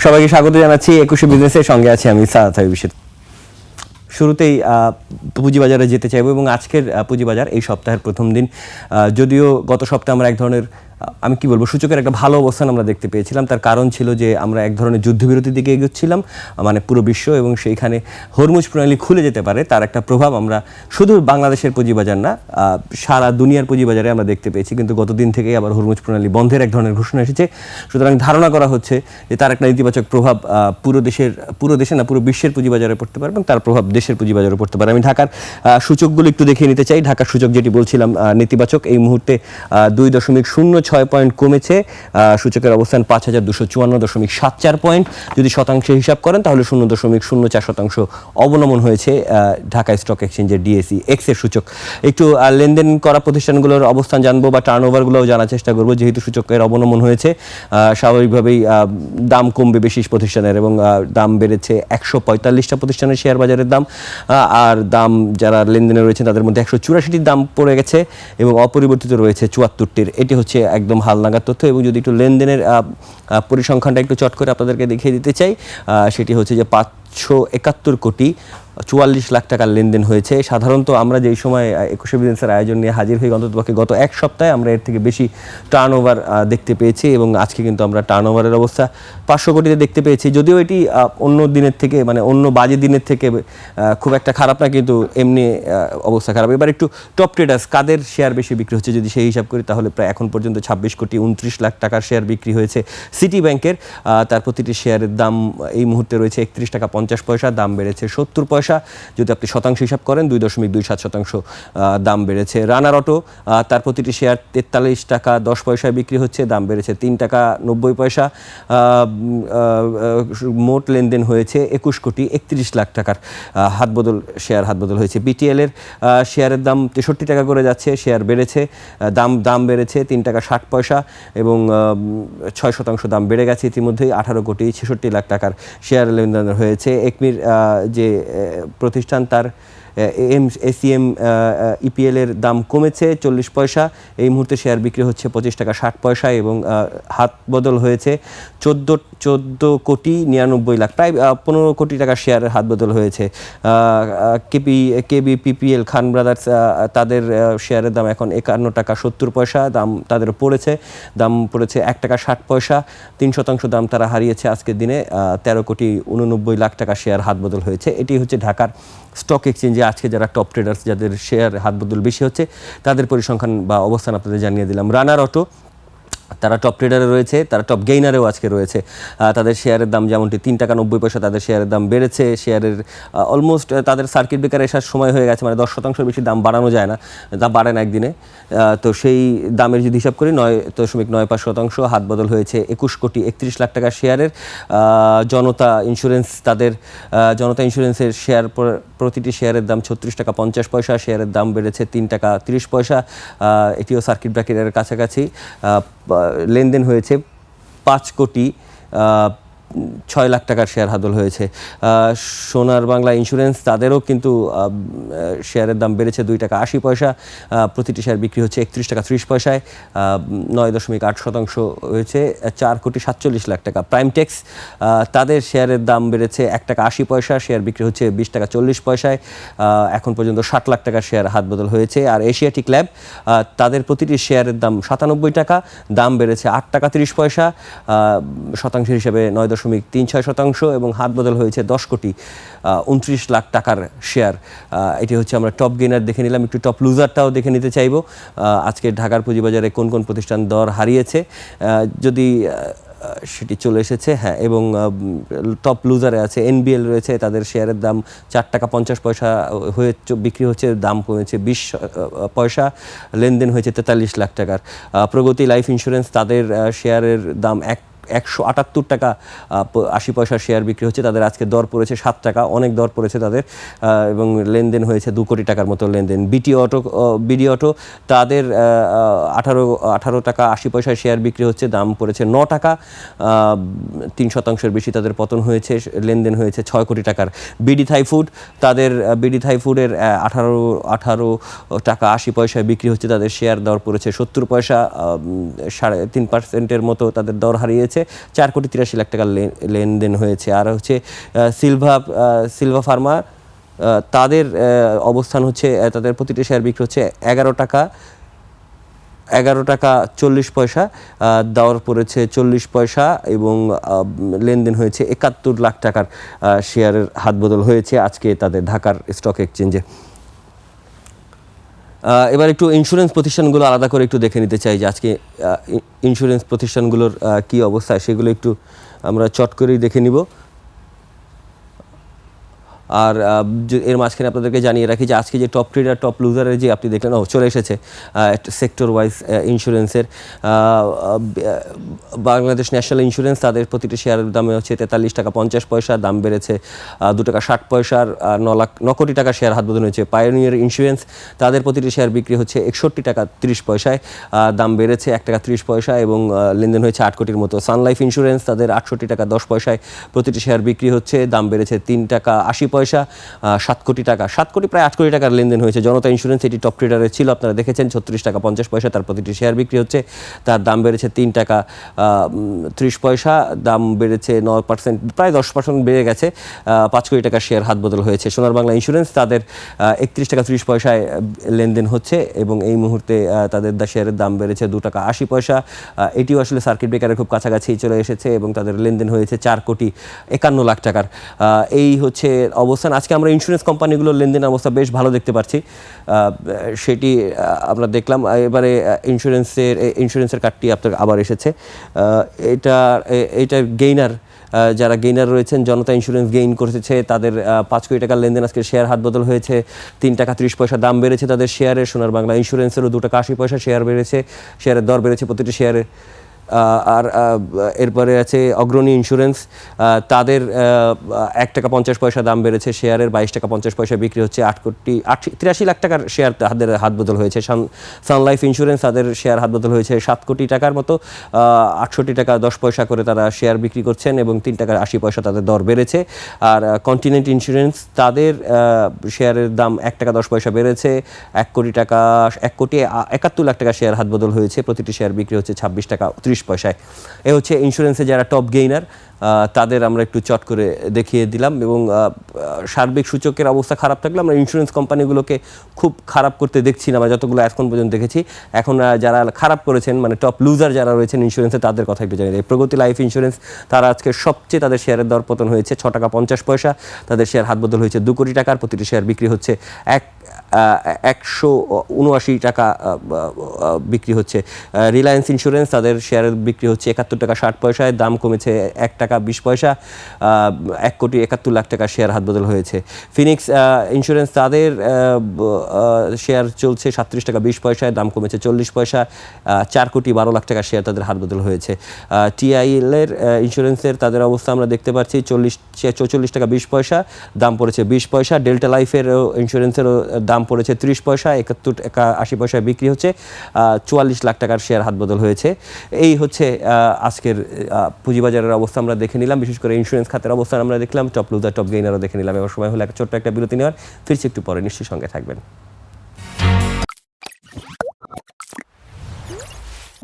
সবাইকে স্বাগত জানাচ্ছি 21 বিজনেসের সঙ্গে আছি আমি সাদ হাবিব। শুরুতেই পুঁজিবাজারে যেতে চাইব এবং আজকের পুঁজিবাজার এই সপ্তাহের প্রথম দিন, যদিও গত সপ্তাহে আমরা এক ধরনের আমি কি বলবো সূচকের একটা ভালো অবস্থান আমরা দেখতে পেয়েছিলাম। তার কারণ ছিল যে আমরা এক ধরনের যুদ্ধবিরতির দিকে এগোচ্ছিলাম, মানে পুরো বিশ্ব, এবং সেইখানে হরমুজ প্রণালী খুলে যেতে পারে তার একটা প্রভাব আমরা শুধু বাংলাদেশের পুঁজিবাজার না সারা দুনিয়ার পুঁজিবাজারে আমরা দেখতে পেয়েছি। কিন্তু গতদিন থেকেই আবার হরমুজ প্রণালী বন্ধের এক ধরনের ঘোষণা এসেছে। সুতরাং ধারণা করা হচ্ছে যে তার একটা নেতিবাচক প্রভাব পুরো দেশে না পুরো বিশ্বের পুঁজিবাজারে পড়তে পারে এবং তার প্রভাব দেশের পুঁজিবাজারে পড়তে পারে। আমি ঢাকার সূচকগুলো একটু দেখিয়ে নিতে চাই। ঢাকার সূচক যেটি বলছিলাম নেতিবাচক, এই মুহূর্তে 2.06 পয়েন্ট কমেছে। সূচকের অবস্থান 5254.74 পয়েন্ট। যদি শতাংশে হিসাব করেন তাহলে 0.04% অবনমন হয়েছে ঢাকা স্টক এক্সচেঞ্জের ডিএসই এক্স এর সূচক। একটু লেনদেন করা প্রতিষ্ঠানগুলোর অবস্থান জানবো বা টার্নওভারগুলোও জানার চেষ্টা করবো। যেহেতু সূচকের অবনমন হয়েছে, স্বাভাবিকভাবেই দাম কমবে বেশি প্রতিষ্ঠানের, এবং দাম বেড়েছে 145টা প্রতিষ্ঠানের শেয়ার বাজারের দাম, আর দাম যারা লেনদেনে রয়েছে তাদের মধ্যে 184টির দাম পড়ে গেছে এবং অপরিবর্তিত রয়েছে 74টির। এটি হচ্ছে একদম হালনাগাদ তথ্য। এবং যদি একটু লেনদেনের পরিসংখ্যানটা একটু চট করে আপনাদেরকে দেখিয়ে দিতে চাই, সেটি হচ্ছে যে 571 কোটি 44 লাখ টাকার লেনদেন হয়েছে। সাধারণত আমরা যেই সময় 21 বিজনেসের আয়োজন নিয়ে হাজির হই, অন্ততপক্ষে গত এক সপ্তাহে আমরা এর থেকে বেশি টার্নওভার দেখতে পেয়েছি, এবং আজকে কিন্তু আমরা টার্নওভারের অবস্থা 500 কোটিতে দেখতে পেয়েছি। যদিও এটি অন্য দিনের থেকে, মানে অন্য বাজে দিনের থেকে খুব একটা খারাপ না, কিন্তু এমনি অবস্থা খারাপ। এবার একটু টপ ট্রেডার্স কাদের শেয়ার বেশি বিক্রি হচ্ছে যদি সেই হিসাব করি, তাহলে প্রায় এখন পর্যন্ত 26 কোটি 29 লাখ টাকার শেয়ার বিক্রি হয়েছে সিটি ব্যাংকের। তার প্রতিটি শেয়ারের দাম এই মুহূর্তে রয়েছে 31 টাকা 50 পয়সা, দাম বেড়েছে 70 পয়সা। যদি আপনি শতাংশ হিসাব করেন 2.27% দাম বেড়েছে। রানার অটো, তার প্রতিটি শেয়ার 43 টাকা 10 পয়সায় বিক্রি হচ্ছে, দাম বেড়েছে 3 টাকা 90 পয়সা। মোট লেনদেন হয়েছে 21 কোটি 31 লাখ টাকার শেয়ার হাতবদল হয়েছে। বিটিএল এর শেয়ারের দাম 63 টাকা করে যাচ্ছে, শেয়ার বেড়েছে, দাম বেড়েছে 3 টাকা 60 পয়সা, এবং 6% দাম বেড়ে গেছে ইতিমধ্যেই। 18 কোটি 66 লাখ টাকার শেয়ার লেনদেন হয়েছে। একমির যে প্রতিষ্ঠান, তার এসিএম ইপিএল এর দাম কমেছে 40 পয়সা, এই মুহূর্তে শেয়ার বিক্রি হচ্ছে 25 টাকা 60 পয়সা, এবং হাত বদল হয়েছে 14 কোটি 99 লাখ, প্রায় 15 কোটি টাকার শেয়ারের হাত বদল হয়েছে। কেবিপিপিএল খান ব্রাদার্স, তাদের শেয়ারের দাম এখন 51 টাকা 70 পয়সা, দাম তাদের দাম পড়েছে 1 টাকা 60 পয়সা, 3% দাম তারা হারিয়েছে আজকের দিনে। 13 কোটি 89 লাখ টাকা শেয়ার হাত বদল হয়েছে। এটি হচ্ছে ঢাকার স্টক এক্সচেঞ্জে আজকে যারা টপ ট্রেডার্স, যাদের শেয়ার হাত বদল বেশি হচ্ছে, তাদের পরিসংখ্যান বা অবস্থান আপনাদের জানিয়ে দিলাম। রানার অটো, তারা টপ ট্রেডারে রয়েছে, তারা টপ গেইনারেও আজকে রয়েছে। তাদের শেয়ারের দাম যেমনটি 3 টাকা 90 পয়সা, তাদের শেয়ারের দাম বেড়েছে। শেয়ারের অলমোস্ট তাদের সার্কিট ব্রেকার এসার সময় হয়ে গেছে, মানে 10% বেশি দাম বাড়ানো যায় না, দাম বাড়ে না একদিনে। তো সেই দামের যদি হিসাব করি 9.95% হাত বদল হয়েছে 21 কোটি 31 লাখ টাকার শেয়ারের। জনতা ইন্স্যুরেন্সের শেয়ার, প্রতিটি শেয়ারের দাম 36 টাকা 50 পয়সা, শেয়ারের দাম বেড়েছে 3 টাকা 30 পয়সা। এটিও সার্কিট ব্রেকারের কাছাকাছি। লেনদেন হয়েছে 5 কোটি 6 লাখ টাকার শেয়ার হাতবদল হয়েছে। সোনার বাংলা ইন্স্যুরেন্স, তাদেরও কিন্তু শেয়ারের দাম বেড়েছে 2 টাকা 80 পয়সা, প্রতিটি শেয়ার বিক্রি হচ্ছে 31 টাকা 30 পয়সায়, 9.8% হয়েছে 4 কোটি 47 লাখ টাকা। প্রাইমটেক্স, তাদের শেয়ারের দাম বেড়েছে 1 টাকা 80 পয়সা, শেয়ার বিক্রি হচ্ছে 20 টাকা 40 পয়সায়, এখন পর্যন্ত 60 লাখ টাকার শেয়ার হাতবদল হয়েছে। আর এশিয়াটিক ল্যাব, তাদের প্রতিটি শেয়ারের দাম 97 টাকা, দাম বেড়েছে 8 টাকা 30 পয়সা, শতাংশ হিসেবে 9.36%, এবং হাত বদল হয়েছে 10 কোটি 29 লাখ টাকার শেয়ার। এটি হচ্ছে আমরা টপ গেইনার দেখে নিলাম। একটু টপ লুজারটাও দেখে নিতে চাইব, আজকে ঢাকার পুঁজিবাজারে কোন কোন প্রতিষ্ঠান দর হারিয়েছে, যদি সেটি চলে এসেছে। হ্যাঁ, এবং টপ লুজারে আছে এনবিএল রয়েছে, তাদের শেয়ারের দাম 4 টাকা 50 পয়সা হয়ে বিক্রি হচ্ছে, দাম কমেছে 20 পয়সা, লেনদেন হয়েছে 43 লাখ টাকার। প্রগতি লাইফ ইন্স্যুরেন্স, তাদের শেয়ারের দাম 178 টাকা 80 পয়সার শেয়ার বিক্রি হচ্ছে, তাদের আজকে দর পড়েছে 7 টাকা, অনেক দর পড়েছে তাদের, এবং লেনদেন হয়েছে 2 কোটি টাকার মতো লেনদেন। বিডি অটো, তাদের 18 টাকা 80 পয়সায় শেয়ার বিক্রি হচ্ছে, দাম পড়েছে 9 টাকা, 3% বেশি তাদের পতন হয়েছে, লেনদেন হয়েছে 6 কোটি টাকার। বিডি থাই ফুডের 18 টাকা 80 পয়সায় বিক্রি হচ্ছে, তাদের শেয়ার দর পড়েছে 70 পয়সা, 3.5% মতো তাদের দর হারিয়েছে। হয়েছে, 4,83,00,000 টাকার লেনদেন হয়েছে। আর হচ্ছে সিলভা ফার্মা, তাদের অবস্থান হচ্ছে, তাদের প্রতিটি শেয়ার বিক্রি হচ্ছে 11 টাকা 40 পয়সা, দর পড়েছে 40 পয়সা এবং লেনদেন হয়েছে 71 লাখ টাকার শেয়ারের হাতবদল হয়েছে আজকে তাদের ঢাকার স্টক এক্সচেঞ্জে। এবার একটু ইন্স্যুরেন্স প্রতিষ্ঠানগুলো আলাদা করে একটু দেখে নিতে চাই যে আজকে ইন্স্যুরেন্স প্রতিষ্ঠানগুলোর কী অবস্থা, সেগুলো একটু আমরা চট করেই দেখে নিব। আর এর মাঝখানে আপনাদেরকে জানিয়ে রাখি যে আজকে যে টপ ট্রেডার টপ লুজারের যে আপনি দেখলেন চলে এসেছে সেক্টর ওয়াইজ ইন্স্যুরেন্সের। বাংলাদেশ ন্যাশনাল ইন্স্যুরেন্স, তাদের প্রতিটি শেয়ারের দামে হচ্ছে 43 টাকা 50 পয়সা, দাম বেড়েছে 2 টাকা 60 পয়সার, 9 কোটি টাকা শেয়ার হাতবদল হয়েছে। পায়োনিয়ার ইন্স্যুরেন্স, তাদের প্রতিটি শেয়ার বিক্রি হচ্ছে 61 টাকা 30 পয়সায়, দাম বেড়েছে 1 টাকা 30 পয়সা এবং লেনদেন হয়েছে 8 কোটির মতো। সান লাইফ ইন্স্যুরেন্স, তাদের 68 টাকা 10 পয়সায় প্রতিটি শেয়ার বিক্রি হচ্ছে, দাম বেড়েছে 3 টাকা 80 পয়সা, 7 কোটি টাকা, 7 কোটি প্রায় 8 কোটি টাকার লেনদেন হয়েছে। জনতা ইন্স্যুরেন্স, এটি টপ ট্রেডারে ছিল, আপনারা দেখেছেন, 36 টাকা 50 পয়সা তার প্রতিটি শেয়ার বিক্রি হচ্ছে, তার দাম বেড়েছে 3 টাকা 30 পয়সা, দাম বেড়েছে 9%, প্রায় 10% বেড়ে গেছে, 5 কোটি টাকার শেয়ার হাতবদল হয়েছে। সোনার বাংলা ইন্স্যুরেন্স, তাদের 31 টাকা 30 পয়সায় লেনদেন হচ্ছে এবং এই মুহূর্তে তাদের শেয়ারের দাম বেড়েছে 2 টাকা 80 পয়সা। এটিও আসলে সার্কিট ব্রেকারের খুব কাছাকাছি চলে এসেছে এবং তাদের লেনদেন হয়েছে 4 কোটি 51 লাখ টাকার। এই হচ্ছে অবস্থান। আজকে আমরা ইন্স্যুরেন্স কোম্পানিগুলোর লেনদেন অবস্থা বেশ ভালো দেখতে পাচ্ছি, সেটি আমরা দেখলাম। এবারে ইন্স্যুরেন্সের কার্ডটি আপনার আবার এসেছে। এটা গেইনার, যারা গেইনার রয়েছেন, জনতা ইন্স্যুরেন্স গেইন করেছে, তাদের 5 কোটি টাকার লেনদেন আজকে শেয়ার হাতবদল হয়েছে, 3 টাকা 30 পয়সা দাম বেড়েছে তাদের শেয়ারের। সোনার বাংলা ইন্স্যুরেন্সেরও 2 টাকা 80 পয়সা শেয়ার বেড়েছে, শেয়ারের দর বেড়েছে প্রতিটি শেয়ারে। আর এরপরে আছে অগ্রণী ইন্স্যুরেন্স, তাদের 1 টাকা 50 পয়সা দাম বেড়েছে শেয়ারের, 22 টাকা 50 পয়সা বিক্রি হচ্ছে, 83 লাখ টাকার শেয়ার তাদের হাতবদল হয়েছে। সান লাইফ ইন্স্যুরেন্স, তাদের শেয়ার হাতবদল হয়েছে 7 কোটি টাকার মতো, 68 টাকা 10 পয়সা করে তারা শেয়ার বিক্রি করছেন এবং 3 টাকা 80 পয়সা তাদের দর বেড়েছে। আর কন্টিনেন্ট ইন্স্যুরেন্স, তাদের শেয়ারের দাম 1 টাকা 10 পয়সা বেড়েছে, 1 কোটি 71 লাখ টাকা শেয়ার হাতবদল হয়েছে, প্রতিটি শেয়ার বিক্রি হচ্ছে 26 টাকা 30 পয়সায়। এ হচ্ছে ইন্স্যুরেন্সে যারা টপ গেইনার, তাদের আমরা একটু চট করে দেখিয়ে দিলাম। এবং সার্বিক সূচকের অবস্থা খারাপ থাকলে আমরা ইন্স্যুরেন্স কোম্পানিগুলোকে খুব খারাপ করতে দেখছি না, আমরা যতগুলো এখন পর্যন্ত দেখেছি। এখন যারা খারাপ করেছেন, মানে টপ লুজার যারা রয়েছেন ইন্স্যুরেন্সে, তাদের কথা একটু জানিয়ে দেয়। প্রগতি লাইফ ইন্স্যুরেন্স, তারা আজকে সবচেয়ে তাদের শেয়ারের দর পতন হয়েছে, 6 টাকা 50 পয়সা, তাদের শেয়ার হাতবদল হয়েছে 2 কোটি টাকার, প্রতিটি শেয়ার বিক্রি হচ্ছে 179 টাকা বিক্রি হচ্ছে। রিলায়েন্স ইন্স্যুরেন্স, তাদের শেয়ারের বিক্রি হচ্ছে 71 টাকা 60 পয়সায়, দাম কমেছে 1 টাকা 20 পয়সা, 1 কোটি 71 লাখ টাকা শেয়ার হাতবদল হয়েছে। ফিনিক্স ইন্স্যুরেন্স, তাদের শেয়ার চলছে 37 টাকা 20 পয়সায়, দাম কমেছে 40 পয়সা, 4 কোটি 12 লাখ টাকা শেয়ার তাদের হাতবদল হয়েছে। টিআইএল-এর ইন্স্যুরেন্সের তাদের অবস্থা আমরা দেখতে পাচ্ছি 44 টাকা 20 পয়সা, দাম পড়েছে 20 পয়সা। ডেল্টা লাইফের ইন্স্যুরেন্সেরও দাম পড়েছে 30 পয়সা, 71 টাকা 80 পয়সায় বিক্রি হচ্ছে, 44 লাখ টাকার শেয়ার হাতবদল হয়েছে। এই হচ্ছে আজকের পুঁজিবাজারের অবস্থা আমরা দেখে নিলাম, বিশেষ করে ইন্স্যুরেন্স খাতের অবস্থান আমরা দেখলাম, টপ লুজার টপ গেইনারও দেখে নিলাম। এবার সময় হলো ছোট্ট একটা বিরতি নেওয়ার, ফিরছি একটু পরে, নিশ্চয়ই সঙ্গে থাকবেন।